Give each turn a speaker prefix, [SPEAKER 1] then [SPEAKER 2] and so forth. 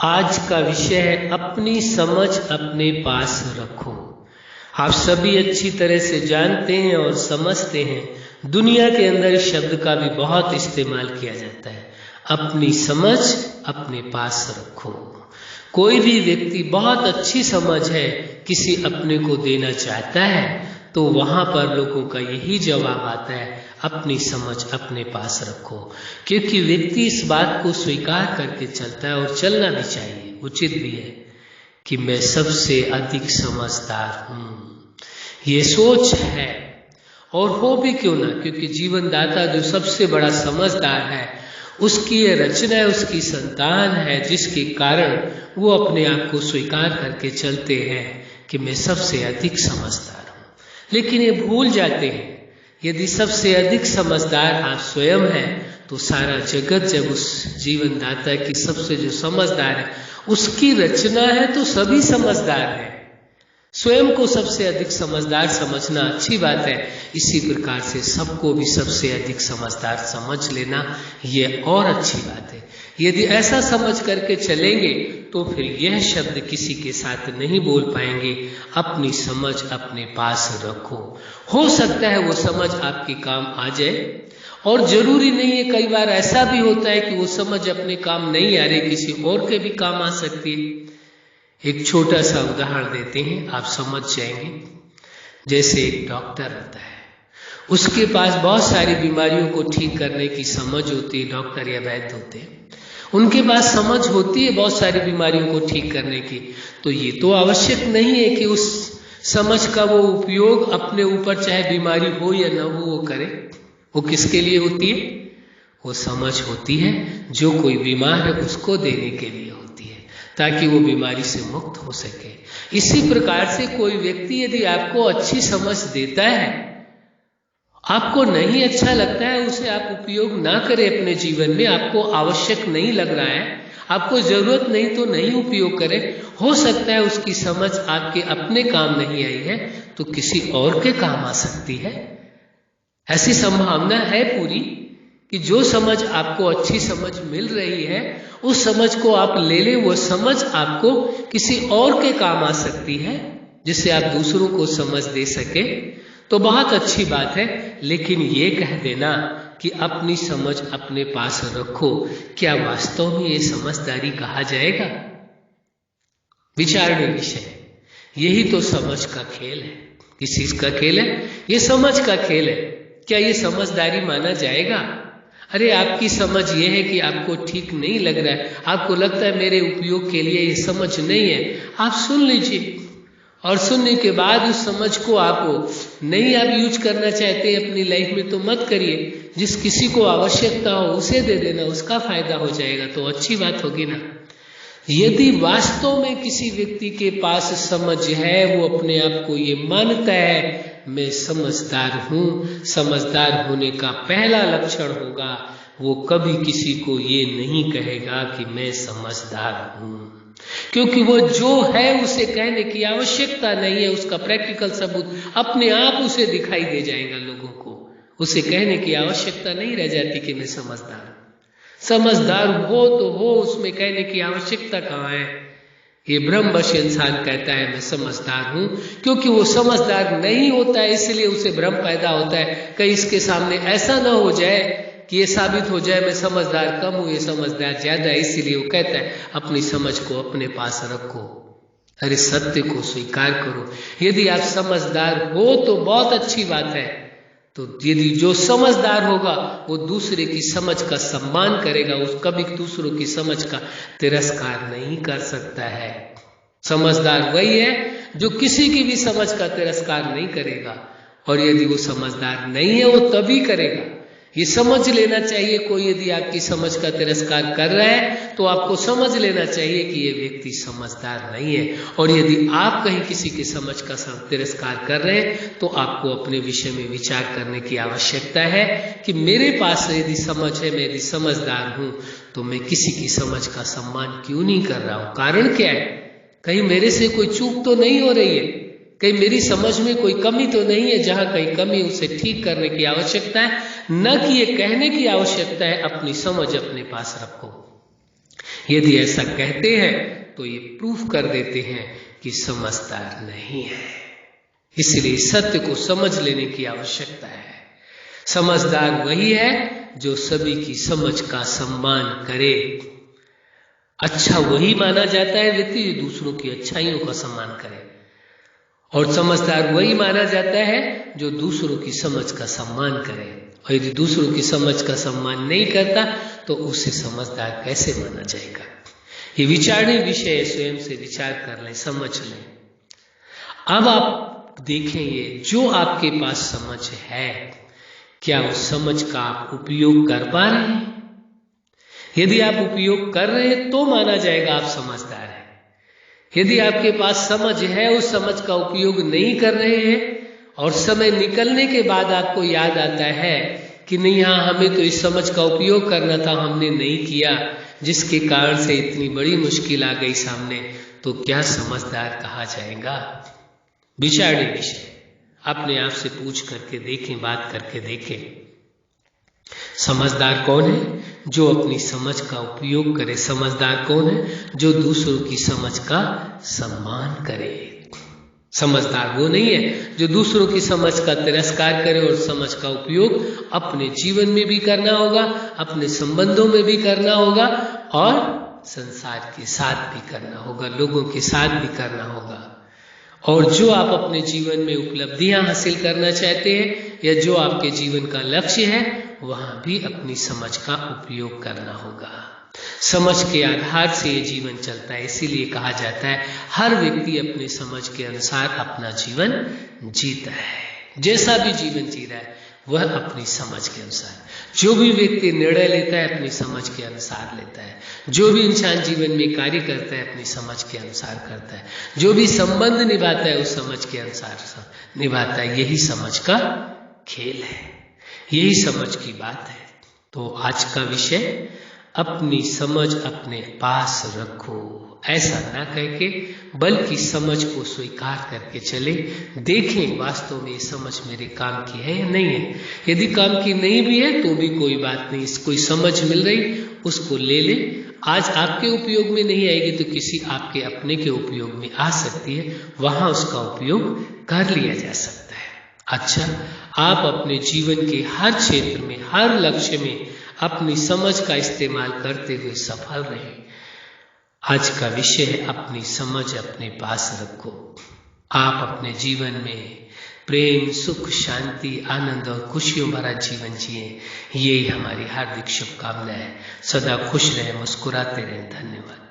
[SPEAKER 1] आज का विषय है अपनी समझ अपने पास रखो। आप सभी अच्छी तरह से जानते हैं और समझते हैं, दुनिया के अंदर इस शब्द का भी बहुत इस्तेमाल किया जाता है। अपनी समझ अपने पास रखो। कोई भी व्यक्ति बहुत अच्छी समझ है किसी अपने को देना चाहता है तो वहां पर लोगों का यही जवाब आता है, अपनी समझ अपने पास रखो। क्योंकि व्यक्ति इस बात को स्वीकार करके चलता है और चलना भी चाहिए, उचित भी है कि मैं सबसे अधिक समझदार हूँ। ये सोच है और हो भी क्यों ना, क्योंकि जीवनदाता जो सबसे बड़ा समझदार है उसकी ये रचना है, उसकी संतान है, जिसके कारण वो अपने आप को स्वीकार करके चलते हैं कि मैं सबसे अधिक समझदार हूँ। लेकिन ये भूल जाते हैं, यदि सबसे अधिक समझदार आप स्वयं हैं तो सारा जगत जब उस जीवनदाता की सबसे जो समझदार है उसकी रचना है तो सभी समझदार हैं। स्वयं को सबसे अधिक समझदार समझना अच्छी बात है, इसी प्रकार से सबको भी सबसे अधिक समझदार समझ लेना ये और अच्छी बात है। यदि ऐसा समझ करके चलेंगे तो फिर यह शब्द किसी के साथ नहीं बोल पाएंगे, अपनी समझ अपने पास रखो। हो सकता है वो समझ आपके काम आ जाए और जरूरी नहीं है, कई बार ऐसा भी होता है कि वो समझ अपने काम नहीं आ रही, किसी और के भी काम आ सकती है। एक छोटा सा उदाहरण देते हैं, आप समझ जाएंगे। जैसे एक डॉक्टर रहता है, उसके पास बहुत सारी बीमारियों को ठीक करने की समझ होती है। डॉक्टर या वैद्य होते हैं, उनके पास समझ होती है बहुत सारी बीमारियों को ठीक करने की, तो ये तो आवश्यक नहीं है कि उस समझ का वो उपयोग अपने ऊपर चाहे बीमारी हो या ना हो वो करे। वो किसके लिए होती है? वो समझ होती है जो कोई बीमार है उसको देने के लिए होती है, ताकि वो बीमारी से मुक्त हो सके। इसी प्रकार से कोई व्यक्ति यदि आपको अच्छी समझ देता है, आपको नहीं अच्छा लगता है, उसे आप उपयोग ना करें अपने जीवन में, आपको आवश्यक नहीं लग रहा है, आपको जरूरत नहीं तो नहीं उपयोग करें। हो सकता है उसकी समझ आपके अपने काम नहीं आई है तो किसी और के काम आ सकती है। ऐसी संभावना है पूरी कि जो समझ आपको अच्छी समझ मिल रही है उस समझ को आप ले लें, वो समझ आपको किसी और के काम आ सकती है, जिससे आप दूसरों को समझ दे सके तो बहुत अच्छी बात है। लेकिन ये कह देना कि अपनी समझ अपने पास रखो, क्या वास्तव में ये समझदारी कहा जाएगा? विचारणीय विषय। यही तो समझ का खेल है। किस चीज का खेल है? ये समझ का खेल है। क्या ये समझदारी माना जाएगा? अरे आपकी समझ ये है कि आपको ठीक नहीं लग रहा है, आपको लगता है मेरे उपयोग के लिए ये समझ नहीं है, आप सुन लीजिए और सुनने के बाद उस समझ को आप नहीं आप यूज करना चाहते हैं अपनी लाइफ में तो मत करिए। जिस किसी को आवश्यकता हो उसे दे देना, उसका फायदा हो जाएगा तो अच्छी बात होगी ना। यदि वास्तव में किसी व्यक्ति के पास समझ है, वो अपने आप को ये मानता है मैं समझदार हूँ, समझदार होने का पहला लक्षण होगा वो कभी किसी को ये नहीं कहेगा कि मैं समझदार हूँ, क्योंकि वो जो है उसे कहने की आवश्यकता नहीं है। उसका प्रैक्टिकल सबूत अपने आप उसे दिखाई दे जाएगा लोगों को, उसे कहने की आवश्यकता नहीं रह जाती कि मैं समझदार हूँ। समझदार हो तो हो, उसमें कहने की आवश्यकता कहाँ है? ये ब्रह्मवश इंसान कहता है मैं समझदार हूँ, क्योंकि वो समझदार नहीं होता है इसलिए उसे भ्रम पैदा होता है कहीं इसके सामने ऐसा ना हो जाए कि ये साबित हो जाए मैं समझदार कम हूँ, ये समझदार ज्यादा है, इसीलिए वो कहता है अपनी समझ को अपने पास रखो। अरे सत्य को स्वीकार करो। यदि आप समझदार हो तो बहुत अच्छी बात है, तो यदि जो समझदार होगा वो दूसरे की समझ का सम्मान करेगा, उस कभी दूसरों की समझ का तिरस्कार नहीं कर सकता है। समझदार वही है जो किसी की भी समझ का तिरस्कार नहीं करेगा, और यदि वो समझदार नहीं है वो तभी करेगा। ये समझ लेना चाहिए, कोई यदि आपकी समझ का तिरस्कार कर रहा है तो आपको समझ लेना चाहिए कि ये व्यक्ति समझदार नहीं है। और यदि आप कहीं किसी की समझ का तिरस्कार कर रहे हैं तो आपको अपने विषय में विचार करने की आवश्यकता है कि मेरे पास यदि समझ है, मैं यदि समझदार हूं तो मैं किसी की समझ का सम्मान क्यों नहीं कर रहा हूं? कारण क्या है? कहीं मेरे से कोई चूक तो नहीं हो रही है, कहीं मेरी समझ में कोई कमी तो नहीं है? जहां कहीं कमी उसे ठीक करने की आवश्यकता है, न कि ये कहने की आवश्यकता है अपनी समझ अपने पास रखो। यदि ऐसा कहते हैं तो ये प्रूफ कर देते हैं कि समझदार नहीं है। इसलिए सत्य को समझ लेने की आवश्यकता है। समझदार वही है जो सभी की समझ का सम्मान करे। अच्छा वही माना जाता है व्यक्ति जो दूसरों की अच्छाइयों का सम्मान करे, और समझदार वही माना जाता है जो दूसरों की समझ का सम्मान करे। और यदि दूसरों की समझ का सम्मान नहीं करता तो उसे समझदार कैसे माना जाएगा? ये विचारने विषय स्वयं से विचार कर लें, समझ लें। अब आप देखें, ये जो आपके पास समझ है, क्या उस समझ का आप उपयोग कर पा रहे हैं? यदि आप उपयोग कर रहे हैं तो माना जाएगा आप समझदार हैं। यदि आपके पास समझ है, उस समझ का उपयोग नहीं कर रहे हैं और समय निकलने के बाद आपको याद आता है कि नहीं, हाँ हमें तो इस समझ का उपयोग करना था, हमने नहीं किया, जिसके कारण से इतनी बड़ी मुश्किल आ गई सामने, तो क्या समझदार कहा जाएगा? विचारने विषय अपने आप से पूछ करके देखें, बात करके देखें। समझदार कौन है? जो अपनी समझ का उपयोग करे। समझदार कौन है? जो दूसरों की समझ का सम्मान करे। समझदार वो नहीं है जो दूसरों की समझ का तिरस्कार करे, और समझ का उपयोग अपने जीवन में भी करना होगा, अपने संबंधों में भी करना होगा, और संसार के साथ भी करना होगा, लोगों के साथ भी करना होगा। और जो आप अपने जीवन में उपलब्धियां हासिल करना चाहते हैं या जो आपके जीवन का लक्ष्य है, वहां भी अपनी समझ का उपयोग करना होगा। समझ के आधार से ये जीवन चलता है। इसीलिए कहा जाता है हर व्यक्ति अपने समझ के अनुसार अपना जीवन जीता है। जैसा भी जीवन जी रहा है वह अपनी समझ के अनुसार। जो भी व्यक्ति निर्णय लेता है अपनी समझ के अनुसार लेता है। जो भी इंसान जीवन में कार्य करता है अपनी समझ के अनुसार करता है। जो भी संबंध निभाता है उस समझ के अनुसार निभाता है। यही समझ का खेल है, यही समझ की बात है। तो आज का विषय, अपनी समझ अपने पास रखो। ऐसा ना कह के बल्कि समझ को स्वीकार करके चले, देखें वास्तव में ये समझ मेरे काम की है या नहीं है। यदि काम की नहीं भी है तो भी कोई बात नहीं, कोई समझ मिल रही उसको ले ले। आज आपके उपयोग में नहीं आएगी तो किसी आपके अपने के उपयोग में आ सकती है, वहां उसका उपयोग कर लिया जा सकता है। अच्छा, आप अपने जीवन के हर क्षेत्र में, हर लक्ष्य में अपनी समझ का इस्तेमाल करते हुए सफल रहे। आज का विषय है अपनी समझ अपने पास रखो। आप अपने जीवन में प्रेम, सुख, शांति, आनंद और खुशियों भरा जीवन जिए, यही हमारी हार्दिक शुभकामना है। सदा खुश रहें, मुस्कुराते रहें। धन्यवाद।